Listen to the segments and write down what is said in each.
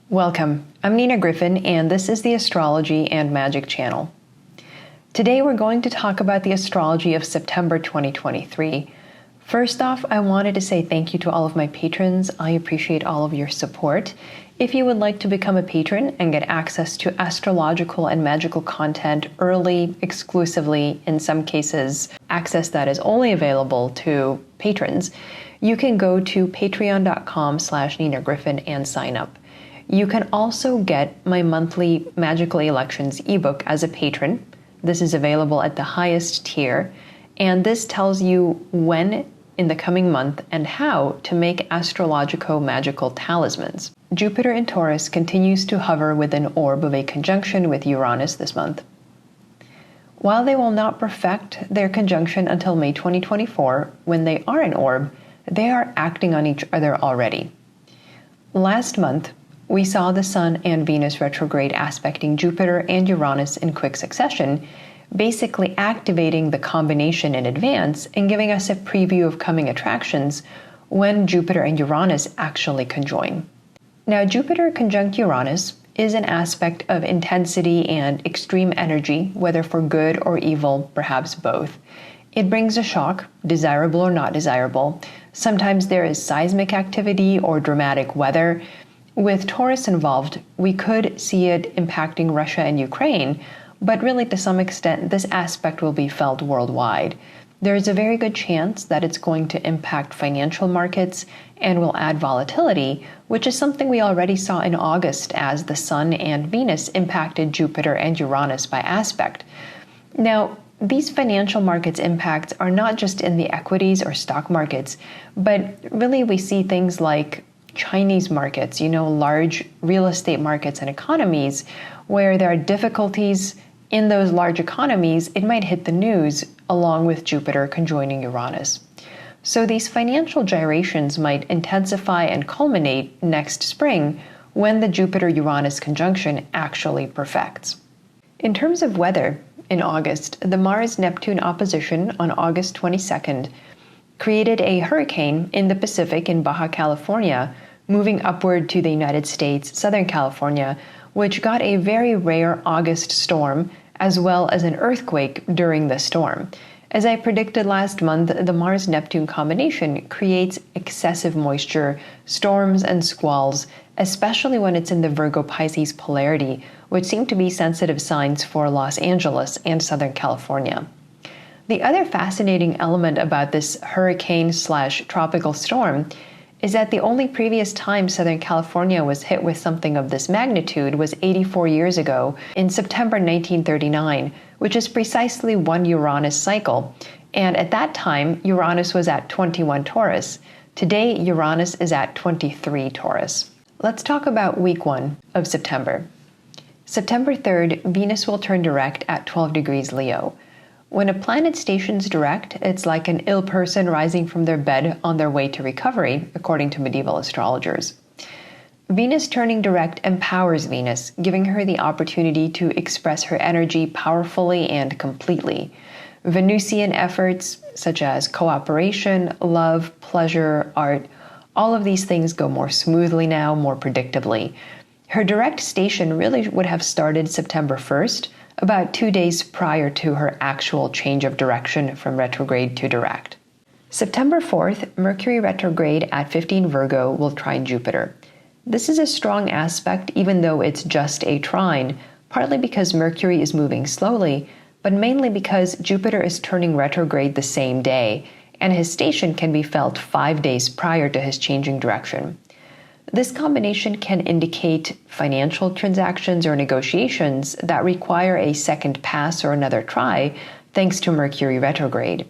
Welcome, I'm Nina Gryphon, and this is the Astrology and Magic channel. Today we're going to talk about the astrology of September 2023. First off, I wanted to say thank you to all of my patrons. I appreciate all of your support. If you would like to become a patron and get access to astrological and magical content early, exclusively, in some cases, access that is only available to patrons, you can go to patreon.com/Nina Gryphon and sign up. You can also get my monthly Magical Elections ebook as a patron. This is available at the highest tier, and this tells you when in the coming month and how to make astrologico-magical talismans. Jupiter in Taurus continues to hover with an orb of a conjunction with Uranus this month. While they will not perfect their conjunction until May 2024, when they are an orb, they are acting on each other already. Last month, we saw the Sun and Venus retrograde aspecting Jupiter and Uranus in quick succession, basically activating the combination in advance and giving us a preview of coming attractions when Jupiter and Uranus actually conjoin. Now, Jupiter conjunct Uranus is an aspect of intensity and extreme energy, whether for good or evil, perhaps both. It brings a shock, desirable or not desirable. Sometimes there is seismic activity or dramatic weather. With Taurus involved, we could see it impacting Russia and Ukraine, but really to some extent this aspect will be felt worldwide. There is a very good chance that it's going to impact financial markets and will add volatility, which is something we already saw in August as the Sun and Venus impacted Jupiter and Uranus by aspect. Now, these financial markets impacts are not just in the equities or stock markets, but really we see things like Chinese markets, large real estate markets and economies, where there are difficulties in those large economies, it might hit the news along with Jupiter conjoining Uranus. So these financial gyrations might intensify and culminate next spring when the Jupiter-Uranus conjunction actually perfects. In terms of weather, in August, the Mars-Neptune opposition on August 22nd created a hurricane in the Pacific in Baja California, moving upward to the United States, Southern California, which got a very rare August storm, as well as an earthquake during the storm. As I predicted last month, the Mars-Neptune combination creates excessive moisture, storms, and squalls, especially when it's in the Virgo-Pisces polarity, which seem to be sensitive signs for Los Angeles and Southern California. The other fascinating element about this hurricane/tropical storm is that the only previous time Southern California was hit with something of this magnitude was 84 years ago in September 1939, which is precisely one Uranus cycle. And at that time, Uranus was at 21 Taurus. Today, Uranus is at 23 Taurus. Let's talk about week 1 of September. September 3rd, Venus will turn direct at 12 degrees Leo. When a planet stations direct, it's like an ill person rising from their bed on their way to recovery, according to medieval astrologers. Venus turning direct empowers Venus, giving her the opportunity to express her energy powerfully and completely. Venusian efforts, such as cooperation, love, pleasure, art, all of these things go more smoothly now, more predictably. Her direct station really would have started September 1st, about 2 days prior to her actual change of direction from retrograde to direct. September 4th, Mercury retrograde at 15 Virgo will trine Jupiter. This is a strong aspect even though it's just a trine, partly because Mercury is moving slowly, but mainly because Jupiter is turning retrograde the same day, and his station can be felt 5 days prior to his changing direction. This combination can indicate financial transactions or negotiations that require a second pass or another try, thanks to Mercury retrograde.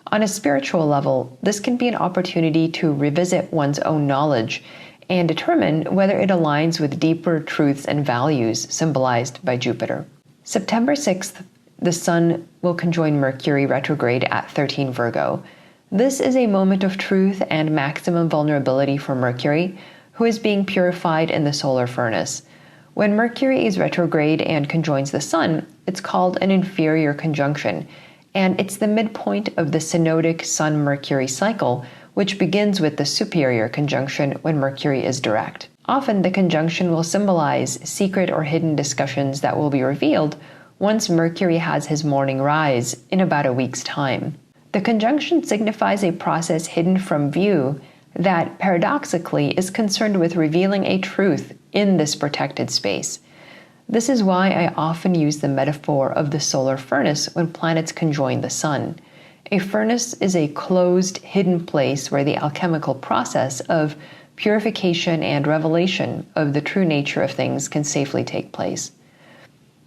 On a spiritual level, this can be an opportunity to revisit one's own knowledge and determine whether it aligns with deeper truths and values symbolized by Jupiter. September 6th, the Sun will conjoin Mercury retrograde at 13 Virgo. This is a moment of truth and maximum vulnerability for Mercury, who is being purified in the solar furnace. When Mercury is retrograde and conjoins the Sun, it's called an inferior conjunction, and it's the midpoint of the synodic Sun-Mercury cycle, which begins with the superior conjunction when Mercury is direct. Often, the conjunction will symbolize secret or hidden discussions that will be revealed once Mercury has his morning rise in about a week's time. The conjunction signifies a process hidden from view that, paradoxically, is concerned with revealing a truth in this protected space. This is why I often use the metaphor of the solar furnace when planets conjoin the Sun. A furnace is a closed, hidden place where the alchemical process of purification and revelation of the true nature of things can safely take place.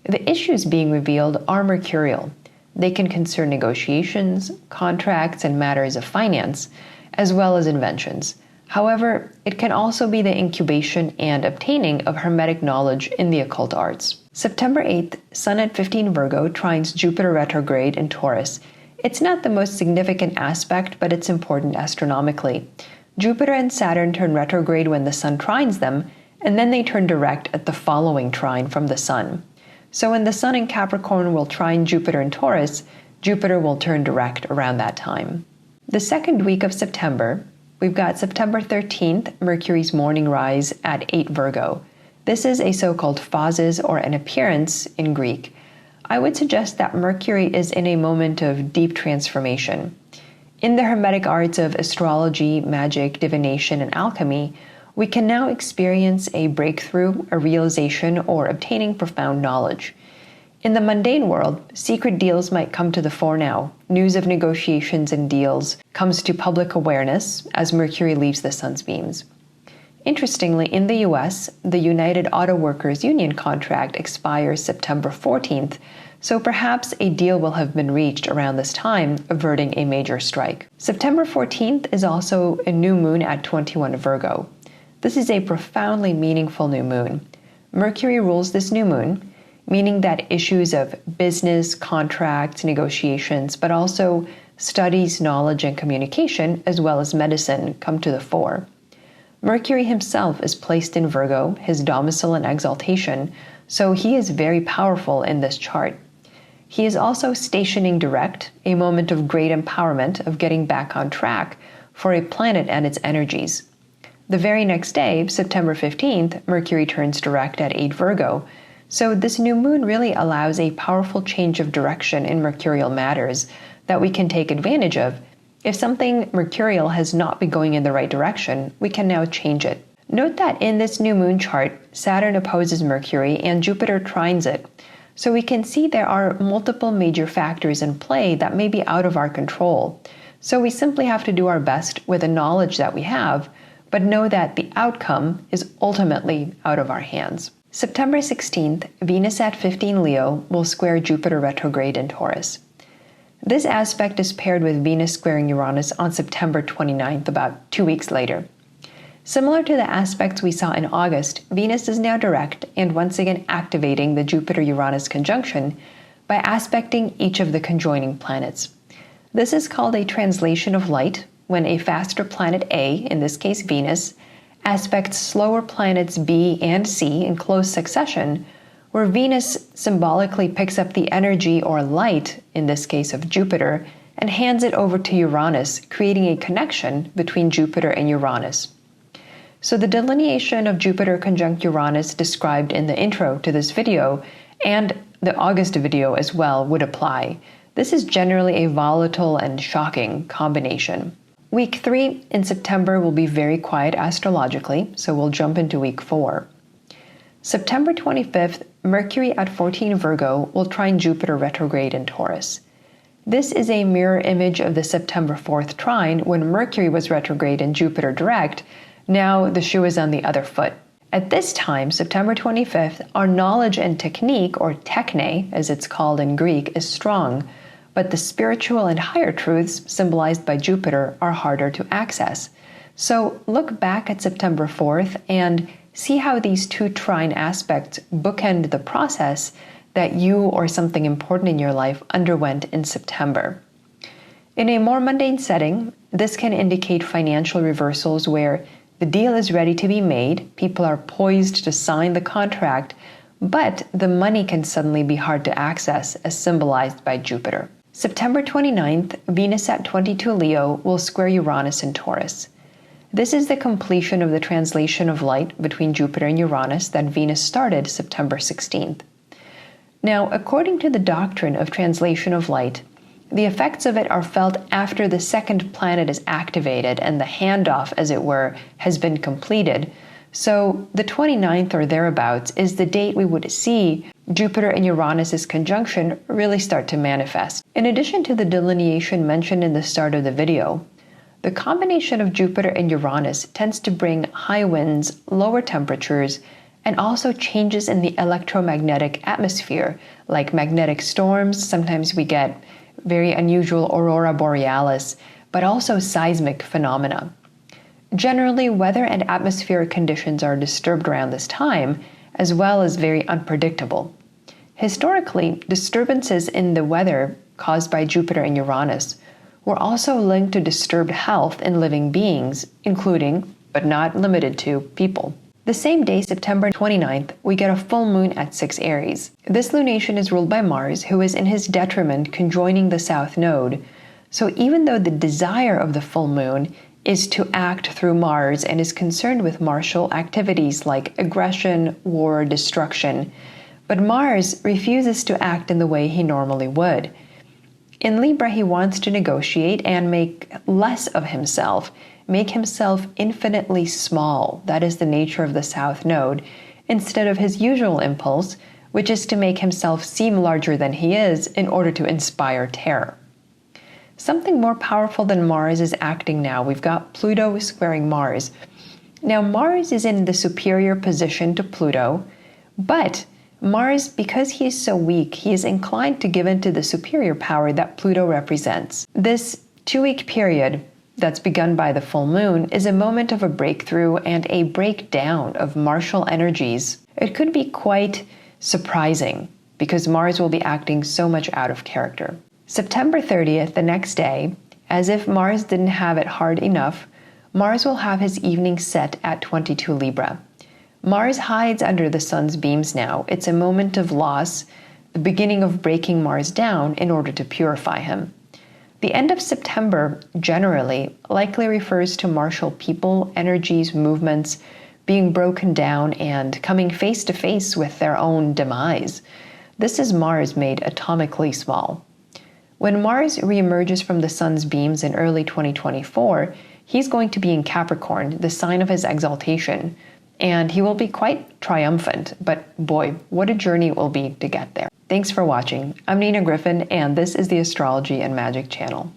The issues being revealed are mercurial. They can concern negotiations, contracts, and matters of finance, as well as inventions. However, it can also be the incubation and obtaining of hermetic knowledge in the occult arts. September 8th, Sun at 15 Virgo trines Jupiter retrograde in Taurus. It's not the most significant aspect, but it's important astronomically. Jupiter and Saturn turn retrograde when the Sun trines them, and then they turn direct at the following trine from the Sun. So when the Sun in Capricorn will trine Jupiter in Taurus, Jupiter will turn direct around that time. The second week of September, we've got September 13th, Mercury's morning rise at 8 Virgo. This is a so-called phasis or an appearance in Greek. I would suggest that Mercury is in a moment of deep transformation. In the hermetic arts of astrology, magic, divination, and alchemy, we can now experience a breakthrough, a realization, or obtaining profound knowledge. In the mundane world, secret deals might come to the fore now. News of negotiations and deals comes to public awareness as Mercury leaves the Sun's beams. Interestingly, in the US, the United Auto Workers Union contract expires September 14th, so perhaps a deal will have been reached around this time, averting a major strike. September 14th is also a new moon at 21 Virgo. This is a profoundly meaningful new moon. Mercury rules this new moon, meaning that issues of business, contracts, negotiations, but also studies, knowledge, and communication, as well as medicine, come to the fore. Mercury himself is placed in Virgo, his domicile and exaltation, so he is very powerful in this chart. He is also stationing direct, a moment of great empowerment of getting back on track for a planet and its energies. The very next day, September 15th, Mercury turns direct at 8 Virgo, so this new moon really allows a powerful change of direction in mercurial matters that we can take advantage of. If something mercurial has not been going in the right direction, we can now change it. Note that in this new moon chart, Saturn opposes Mercury and Jupiter trines it. So we can see there are multiple major factors in play that may be out of our control. So we simply have to do our best with the knowledge that we have, but know that the outcome is ultimately out of our hands. September 16th, Venus at 15 Leo will square Jupiter retrograde in Taurus. This aspect is paired with Venus squaring Uranus on September 29th, about 2 weeks later. Similar to the aspects we saw in August, Venus is now direct and once again activating the Jupiter-Uranus conjunction by aspecting each of the conjoining planets. This is called a translation of light, when a faster planet A, in this case Venus, aspects slower planets B and C in close succession, where Venus symbolically picks up the energy or light, in this case of Jupiter, and hands it over to Uranus, creating a connection between Jupiter and Uranus. So the delineation of Jupiter conjunct Uranus described in the intro to this video and the August video as well would apply. This is generally a volatile and shocking combination. Week 3 in September will be very quiet astrologically, so we'll jump into week 4. September 25th, Mercury at 14 Virgo will trine Jupiter retrograde in Taurus. This is a mirror image of the September 4th trine when Mercury was retrograde and Jupiter direct. Now the shoe is on the other foot. At this time, September 25th, our knowledge and technique, or techne, as it's called in Greek, is strong, but the spiritual and higher truths, symbolized by Jupiter, are harder to access. So look back at September 4th and see how these two trine aspects bookend the process that you or something important in your life underwent in September. In a more mundane setting, this can indicate financial reversals where the deal is ready to be made, people are poised to sign the contract, but the money can suddenly be hard to access, as symbolized by Jupiter. September 29th, Venus at 22 Leo will square Uranus in Taurus. This is the completion of the translation of light between Jupiter and Uranus that Venus started September 16th. Now, according to the doctrine of translation of light, the effects of it are felt after the second planet is activated and the handoff, as it were, has been completed. So the 29th or thereabouts is the date we would see Jupiter and Uranus's conjunction really start to manifest. In addition to the delineation mentioned in the start of the video, the combination of Jupiter and Uranus tends to bring high winds, lower temperatures, and also changes in the electromagnetic atmosphere, like magnetic storms. Sometimes we get very unusual aurora borealis, but also seismic phenomena. Generally, weather and atmospheric conditions are disturbed around this time, as well as very unpredictable. Historically, disturbances in the weather caused by Jupiter and Uranus were also linked to disturbed health in living beings, including, but not limited to, people. The same day, September 29th, we get a full moon at 6 Aries. This lunation is ruled by Mars, who is in his detriment conjoining the South Node. So even though the desire of the full moon is to act through Mars and is concerned with martial activities like aggression, war, destruction, but Mars refuses to act in the way he normally would. In Libra, he wants to negotiate and make less of himself, make himself infinitely small. That is the nature of the South Node, instead of his usual impulse, which is to make himself seem larger than he is in order to inspire terror. Something more powerful than Mars is acting now. We've got Pluto squaring Mars. Now, Mars is in the superior position to Pluto, but Mars, because he is so weak, he is inclined to give in to the superior power that Pluto represents. This 2-week period that's begun by the full moon is a moment of a breakthrough and a breakdown of martial energies. It could be quite surprising because Mars will be acting so much out of character. September 30th, the next day, as if Mars didn't have it hard enough, Mars will have his evening set at 22 Libra. Mars hides under the sun's beams now. It's a moment of loss, the beginning of breaking Mars down in order to purify him. The end of September, generally, likely refers to martial people, energies, movements being broken down and coming face to face with their own demise. This is Mars made atomically small. When Mars reemerges from the sun's beams in early 2024, he's going to be in Capricorn, the sign of his exaltation, and he will be quite triumphant, but boy, what a journey it will be to get there. Thanks for watching. I'm Nina Gryphon, and this is the Astrology and Magic channel.